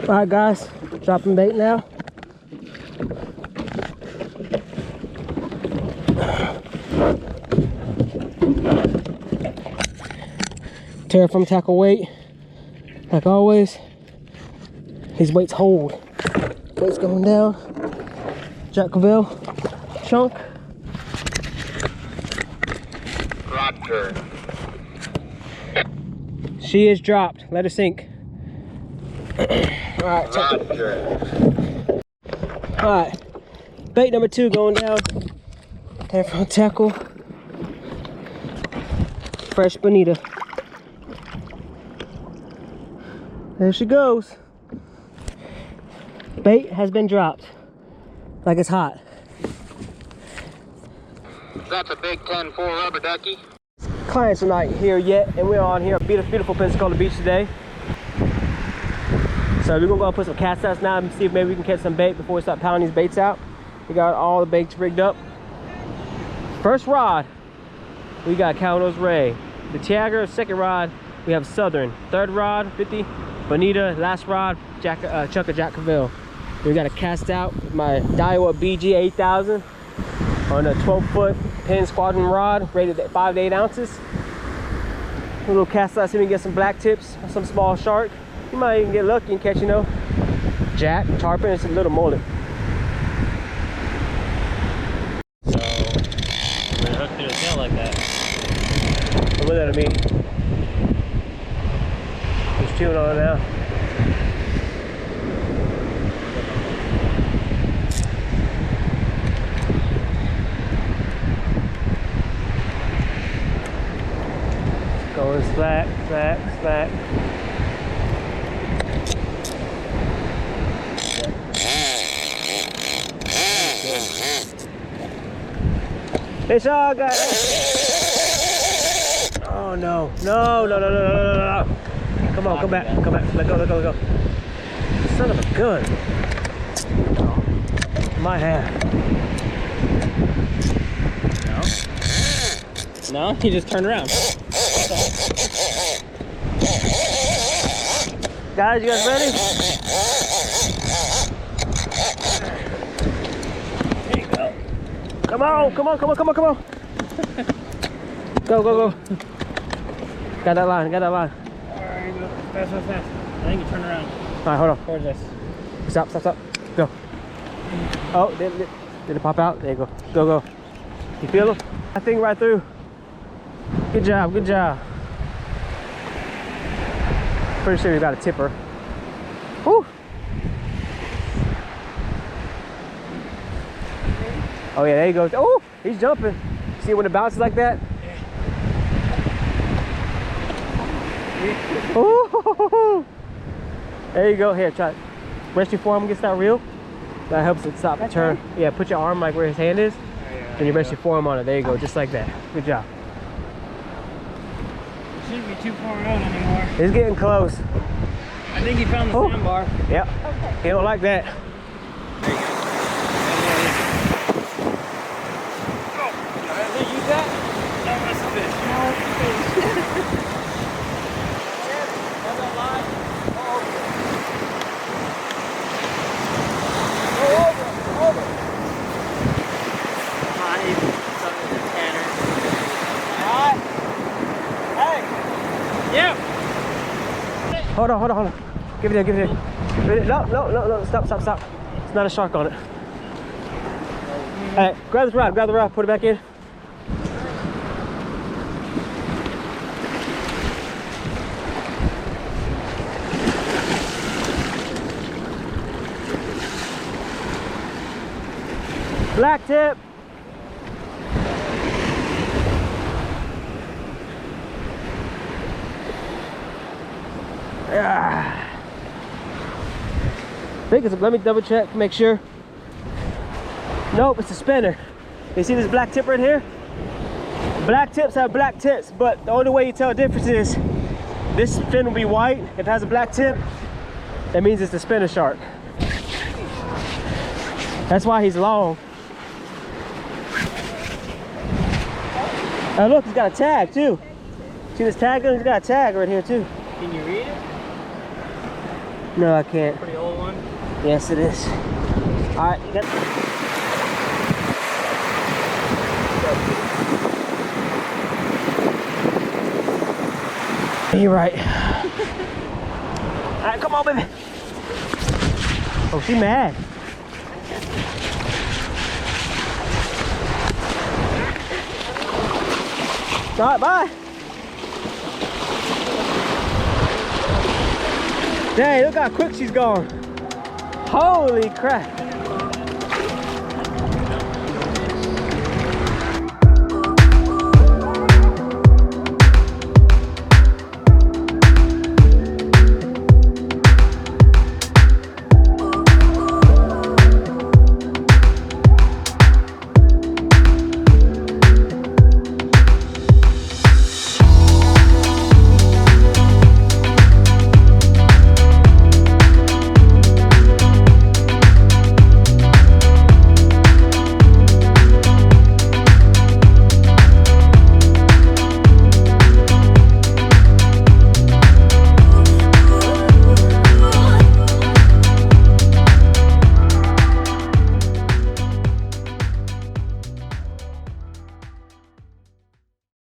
All right, guys, dropping bait now. Terraform tackle weight, like always. His weights hold. Weight's going down. Jacksonville chunk. Roger. She is dropped. Let her sink. Alright, check it. Alright. Bait number 2 going down. Terraform tackle. Fresh bonita. There she goes. Bait has been dropped. Like it's hot. That's a big 10-4 rubber ducky. Clients are not here yet, and we're on here at beautiful Pensacola Beach today. So we're gonna go put some cast outs now and see if maybe we can catch some bait before we start pounding these baits out. We got all the baits rigged up. First rod, we got Caldo's Ray. The Tiager, second rod, we have Southern. Third rod, 50, Bonita. Last rod, Chuck of Jacksonville. We got a cast out with my Daiwa BG 8000 on a 12-foot Penn Squadron rod, rated at 5 to 8 ounces. A little cast out, see if we can get some black tips, some small shark. You might even get lucky and catch, you know, jack, tarpon, and some little mullet. So, we're hooked through the tail like that. What does that mean? Just chewing on it now. Going slack, slack, slack. Fish all got it. Oh no, no, no, no, no, no, no, no. Come on, come back, come back. Let go, let go, let go. Son of a gun. My hand. No? He just turned around. Guys, you guys ready? There you go. Come on, come on, come on, come on, come on. Go, go, go. Got that line, got that line. Alright, go. Fast, fast, fast. I think you turn around. Alright, hold on. Towards us. Stop, stop, stop. Go. Oh, did it pop out? There you go. Go, go. You feel it? That thing right through. Good job, good job. Pretty sure you got a tipper. Woo! Oh yeah, there you go. Oh, he's jumping. See when it bounces like that? Ooh. There you go. Here, try it. Rest your forearm gets that real. That helps it stop the turn. Yeah, put your arm like where his hand is. Then you rest your forearm on it. There you go, just like that. Good job. Shouldn't be too far out anymore. It's getting close. I think he found the sandbar. Yep. Okay. He don't like that. There you go. Did they use that? No, that's a fish. No, it's a fish. Hold on, hold on, hold on. Give it here, give it here. No, no, no, no, stop, stop, stop. It's not a shark on it. All right, grab the rod, put it back in. Black tip. I think it's, let me double check, make sure. Nope, it's a spinner. You see this black tip right here? Black tips have black tips, but the only way you tell the difference is this fin will be white. If it has a black tip, that means it's a spinner shark. That's why he's long. Oh look, he's got a tag too. See this tag? He's got a tag right here too. Can you read it? No, I can't. Pretty old one. Yes, it is. All right. You're right. All right, come on, baby. Oh, she mad. All right, bye. Dang, look how quick she's gone. Holy crap.